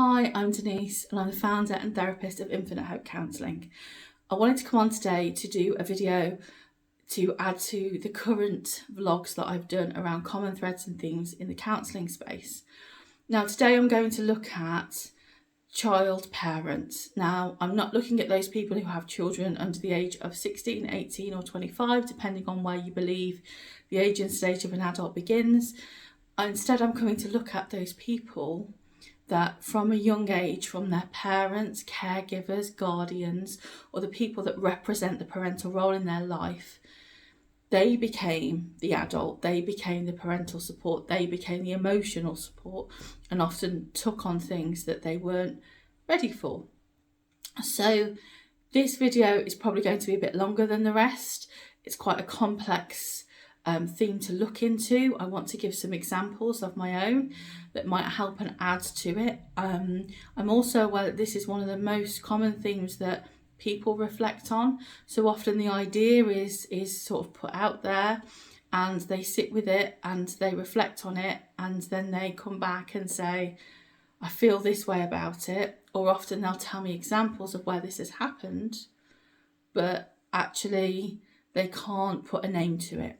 Hi, I'm Denise and I'm the founder and therapist of Infinite Hope Counselling. I wanted to come on today to do a video to add to the current vlogs that I've done around common threads and themes in the counselling space. Now today I'm going to look at child parents. Now I'm not looking at those people who have children under the age of 16, 18 or 25, depending on where you believe the age and stage of an adult begins. Instead I'm coming to look at those people that from a young age, from their parents, caregivers, guardians, or the people that represent the parental role in their life, they became the adult, they became the parental support, they became the emotional support, and often took on things that they weren't ready for. So this video is probably going to be a bit longer than the rest. It's quite a complex theme to look into. I want to give some examples of my own that might help and add to it. I'm also aware that this is one of the most common themes that people reflect on. So often the idea is sort of put out there and they sit with it and they reflect on it, and then they come back and say, I feel this way about it. Or often they'll tell me examples of where this has happened, but actually they can't put a name to it.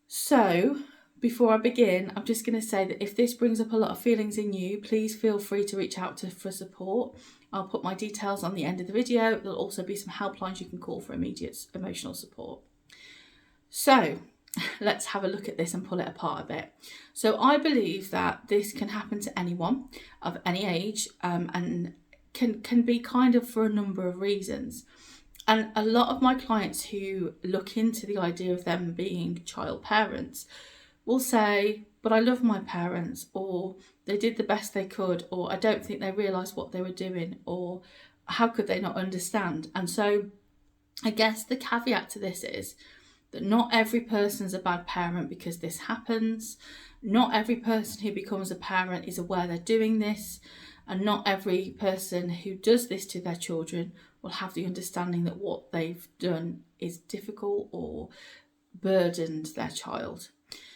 So before I begin, I'm just going to say that if this brings up a lot of feelings in you, please feel free to reach out for support. I'll put my details on the end of the video. There'll also be some helplines you can call for immediate emotional support. So let's have a look at this and pull it apart a bit. So I believe that this can happen to anyone of any age, and can be kind of for a number of reasons. And a lot of my clients who look into the idea of them being child parents will say, but I love my parents, or they did the best they could, or I don't think they realised what they were doing, or how could they not understand? And so I guess the caveat to this is that not every person's a bad parent because this happens. Not every person who becomes a parent is aware they're doing this. And not every person who does this to their children will have the understanding that what they've done is difficult or burdened their child.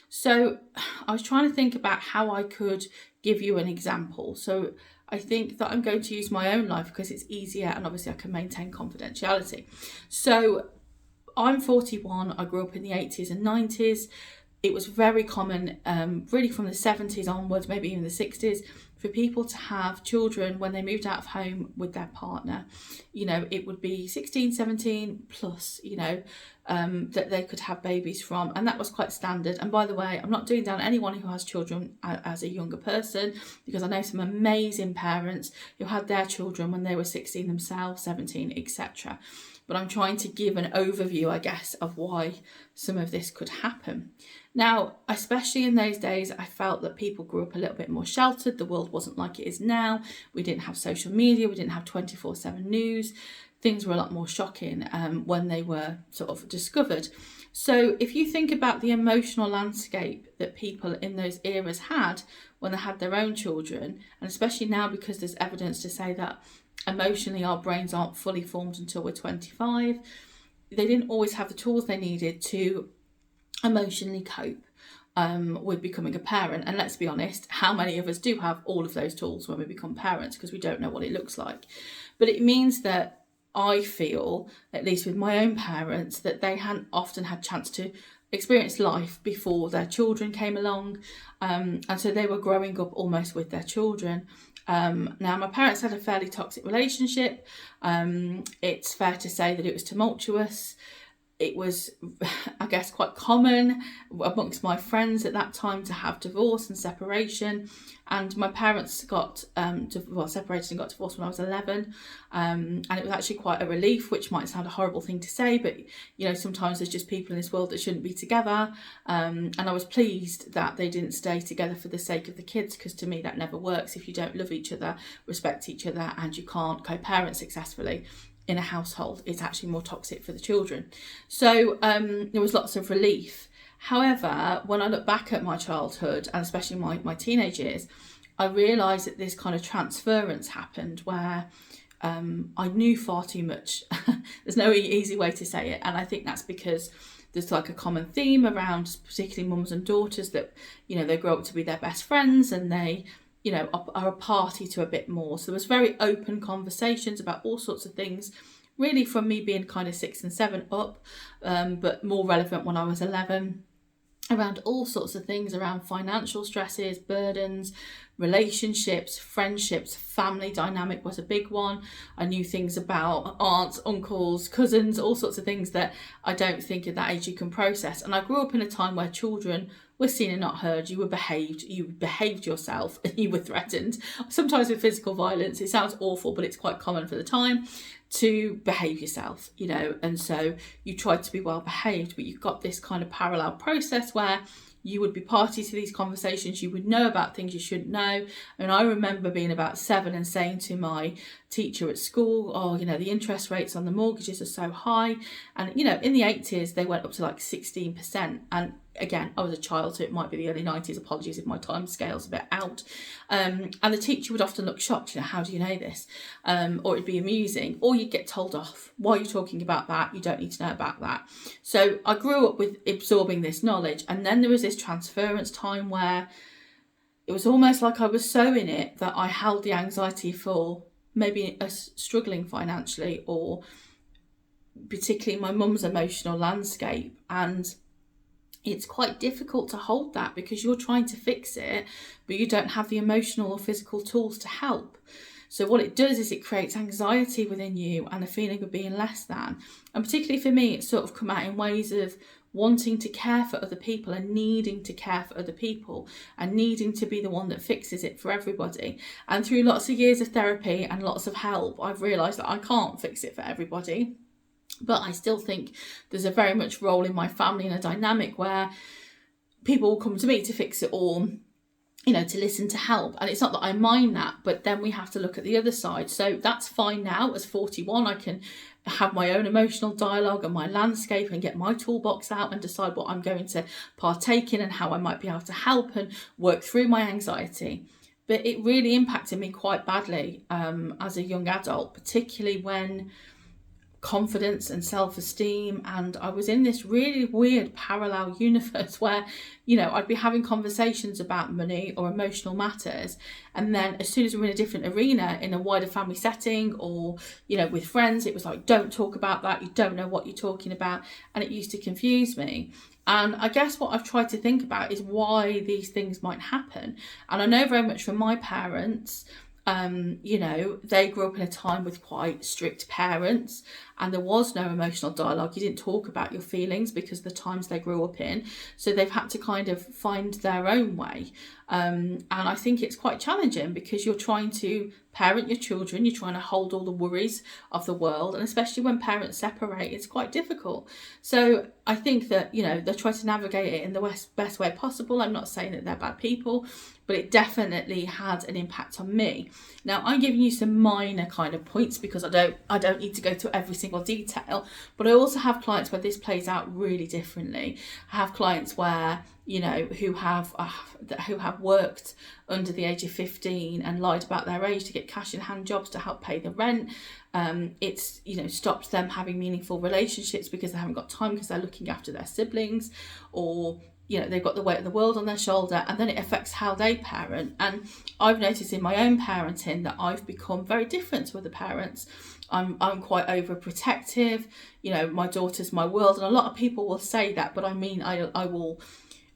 So I was trying to think about how I could give you an example. So I think that I'm going to use my own life because it's easier and obviously I can maintain confidentiality. So I'm 41, I grew up in the 80s and 90s. It was very common, really from the 70s onwards, maybe even the 60s, for people to have children when they moved out of home with their partner. You know, it would be 16, 17 plus, that they could have babies from. And that was quite standard. And by the way, I'm not doing down anyone who has children as a younger person, because I know some amazing parents who had their children when they were 16 themselves, 17, etc. But I'm trying to give an overview, I guess, of why some of this could happen. Now, especially in those days, I felt that people grew up a little bit more sheltered. The world wasn't like it is now. We didn't have social media. We didn't have 24/7 news. Things were a lot more shocking when they were sort of discovered. So if you think about the emotional landscape that people in those eras had when they had their own children, and especially now because there's evidence to say that emotionally our brains aren't fully formed until we're 25, they didn't always have the tools they needed to emotionally cope with becoming a parent. And let's be honest, how many of us do have all of those tools when we become parents, because we don't know what it looks like. But it means that I feel, at least with my own parents, that they hadn't often had chance to experience life before their children came along, and so they were growing up almost with their children. Now, my parents had a fairly toxic relationship. It's fair to say that it was tumultuous. It was, I guess, quite common amongst my friends at that time to have divorce and separation. And my parents got separated and got divorced when I was 11. And it was actually quite a relief, which might sound a horrible thing to say, but sometimes there's just people in this world that shouldn't be together. And I was pleased that they didn't stay together for the sake of the kids, because to me that never works if you don't love each other, respect each other, and you can't co-parent successfully in a household. It's actually more toxic for the children. So there was lots of relief. However, when I look back at my childhood, and especially my teenage years, I realised that this kind of transference happened where I knew far too much. There's no easy way to say it. And I think that's because there's like a common theme around particularly mums and daughters that, they grow up to be their best friends, and they are a party to a bit more. So there was very open conversations about all sorts of things, really from me being kind of 6 and 7 up, but more relevant when I was 11, around all sorts of things around financial stresses, burdens, relationships, friendships, family dynamic was a big one. I knew things about aunts, uncles, cousins, all sorts of things that I don't think at that age you can process. And I grew up in a time where children were seen and not heard. You behaved yourself, and you were threatened, sometimes with physical violence. It sounds awful, but it's quite common for the time to behave yourself, and so you tried to be well behaved, but you've got this kind of parallel process where you would be party to these conversations, you would know about things you shouldn't know. And I remember being about 7 and saying to my teacher at school, the interest rates on the mortgages are so high. And, in the 80s, they went up to like 16%. And again, I was a child, so it might be the early 90s. Apologies if my time scale's a bit out. And the teacher would often look shocked, how do you know this? Or it'd be amusing, or you'd get told off. Why are you talking about that? You don't need to know about that. So I grew up with absorbing this knowledge. And then there was this transference time where it was almost like I was so in it that I held the anxiety for maybe us struggling financially, or particularly my mum's emotional landscape. And it's quite difficult to hold that because you're trying to fix it, but you don't have the emotional or physical tools to help. So what it does is it creates anxiety within you and a feeling of being less than. And particularly for me, it's sort of come out in ways of wanting to care for other people and needing to care for other people and needing to be the one that fixes it for everybody. And through lots of years of therapy and lots of help, I've realised that I can't fix it for everybody. But I still think there's a very much role in my family in a dynamic where people will come to me to fix it all, to listen, to help. And it's not that I mind that, but then we have to look at the other side. So that's fine now. As 41, I can have my own emotional dialogue and my landscape and get my toolbox out and decide what I'm going to partake in and how I might be able to help and work through my anxiety. But it really impacted me quite badly as a young adult, particularly when confidence and self-esteem, and I was in this really weird parallel universe where I'd be having conversations about money or emotional matters, and then as soon as we're in a different arena in a wider family setting or with friends, it was like, don't talk about that, you don't know what you're talking about, and it used to confuse me. And I guess what I've tried to think about is why these things might happen. And I know very much from my parents, they grew up in a time with quite strict parents, and there was no emotional dialogue. You didn't talk about your feelings because of the times they grew up in. So they've had to kind of find their own way. And I think it's quite challenging because you're trying to parent your children, you're trying to hold all the worries of the world, and especially when parents separate, it's quite difficult. So I think that, they try to navigate it in the best way possible. I'm not saying that they're bad people, but it definitely had an impact on me. Now, I'm giving you some minor kind of points because I don't need to go through every single detail, but I also have clients where this plays out really differently. I have clients where, who have worked under the age of 15 and lied about their age to get cash in hand jobs to help pay the rent. It's, stopped them having meaningful relationships because they haven't got time because they're looking after their siblings, or they've got the weight of the world on their shoulder, and then it affects how they parent. And I've noticed in my own parenting that I've become very different to other parents. I'm quite overprotective. My daughter's my world, and a lot of people will say that, but I mean, I will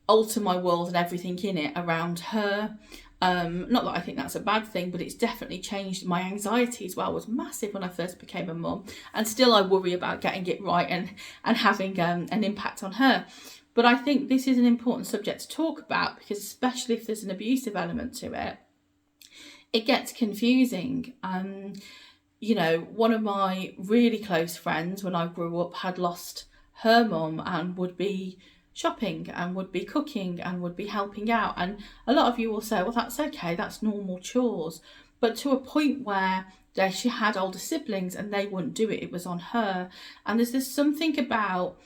alter my world and everything in it around her. Not that I think that's a bad thing, but it's definitely changed. My anxiety as well was massive when I first became a mum, and still I worry about getting it right and having an impact on her. But I think this is an important subject to talk about because especially if there's an abusive element to it, it gets confusing. One of my really close friends when I grew up had lost her mum and would be shopping and would be cooking and would be helping out. And a lot of you will say, well, that's okay, that's normal chores. But to a point where she had older siblings and they wouldn't do it, it was on her. And there's something about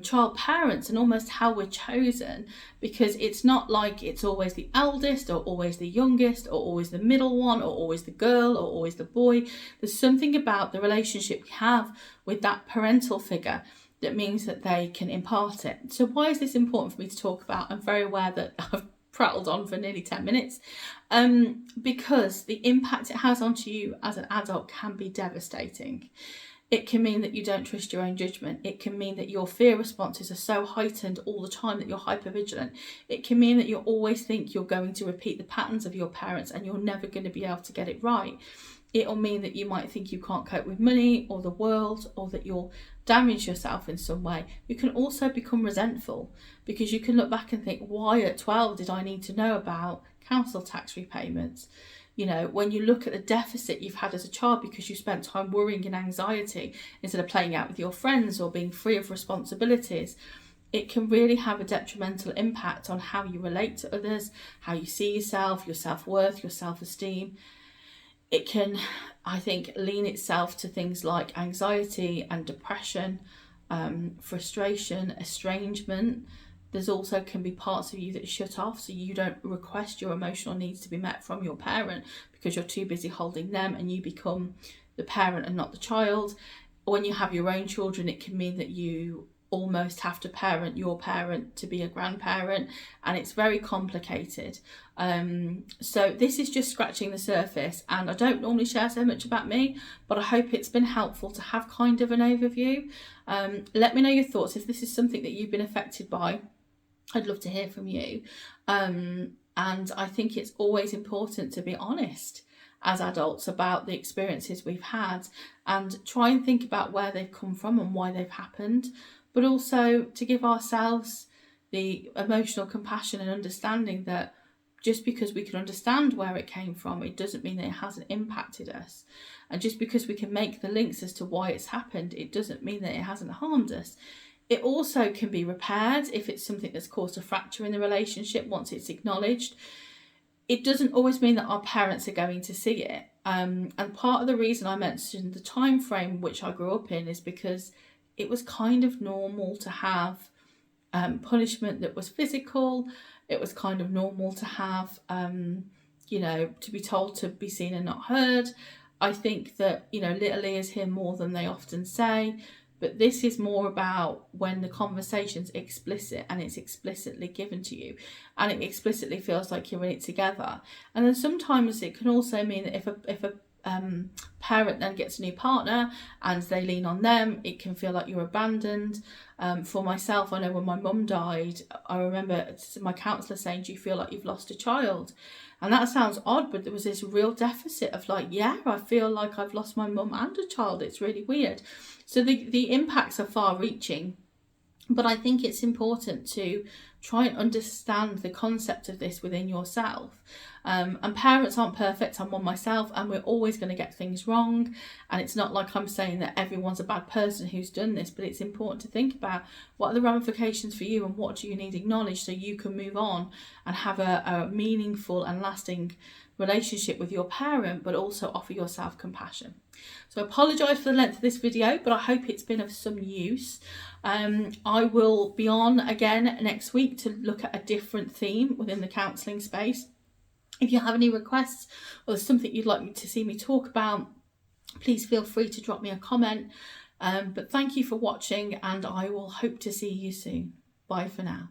child parents and almost how we're chosen, because it's not like it's always the eldest or always the youngest or always the middle one or always the girl or always the boy. There's something about the relationship we have with that parental figure that means that they can impart it. So why is this important for me to talk about? I'm very aware that I've prattled on for nearly 10 minutes, because the impact it has onto you as an adult can be devastating. It can mean that you don't trust your own judgment. It can mean that your fear responses are so heightened all the time that you're hypervigilant. It can mean that you always think you're going to repeat the patterns of your parents and you're never going to be able to get it right. It'll mean that you might think you can't cope with money or the world, or that you'll damage yourself in some way. You can also become resentful, because you can look back and think, why at 12 did I need to know about council tax repayments? You know, when you look at the deficit you've had as a child because you spent time worrying and anxiety instead of playing out with your friends or being free of responsibilities, it can really have a detrimental impact on how you relate to others, how you see yourself, your self-worth, your self-esteem. It can, I think, lean itself to things like anxiety and depression, frustration, estrangement. There's also can be parts of you that shut off, so you don't request your emotional needs to be met from your parent because you're too busy holding them, and you become the parent and not the child. When you have your own children, it can mean that you almost have to parent your parent to be a grandparent, and it's very complicated. So this is just scratching the surface, and I don't normally share so much about me, but I hope it's been helpful to have kind of an overview. Let me know your thoughts if this is something that you've been affected by. I'd love to hear from you. And I think it's always important to be honest as adults about the experiences we've had, and try and think about where they've come from and why they've happened, but also to give ourselves the emotional compassion and understanding that just because we can understand where it came from, it doesn't mean that it hasn't impacted us. And just because we can make the links as to why it's happened, it doesn't mean that it hasn't harmed us. It also can be repaired if it's something that's caused a fracture in the relationship once it's acknowledged. It doesn't always mean that our parents are going to see it. And part of the reason I mentioned the time frame which I grew up in is because it was kind of normal to have punishment that was physical. It was kind of normal to have, to be told to be seen and not heard. I think that, little ears hear more than they often say. But this is more about when the conversation's explicit and it's explicitly given to you, and it explicitly feels like you're in it together. And then sometimes it can also mean that if a parent then gets a new partner and they lean on them, it can feel like you're abandoned. For myself, I know when my mum died, I remember my counsellor saying, do you feel like you've lost a child? And that sounds odd, but there was this real deficit of like, yeah, I feel like I've lost my mum and a child. It's really weird. So the impacts are far reaching. But I think it's important to try and understand the concept of this within yourself. And parents aren't perfect. I'm one myself, and we're always going to get things wrong. And it's not like I'm saying that everyone's a bad person who's done this, but it's important to think about what are the ramifications for you and what do you need acknowledged so you can move on and have a meaningful and lasting relationship with your parent, but also offer yourself compassion. So I apologise for the length of this video, but I hope it's been of some use. I will be on again next week to look at a different theme within the counselling space. If you have any requests or there's something you'd like me to see me talk about, please feel free to drop me a comment. But thank you for watching, and I will hope to see you soon. Bye for now.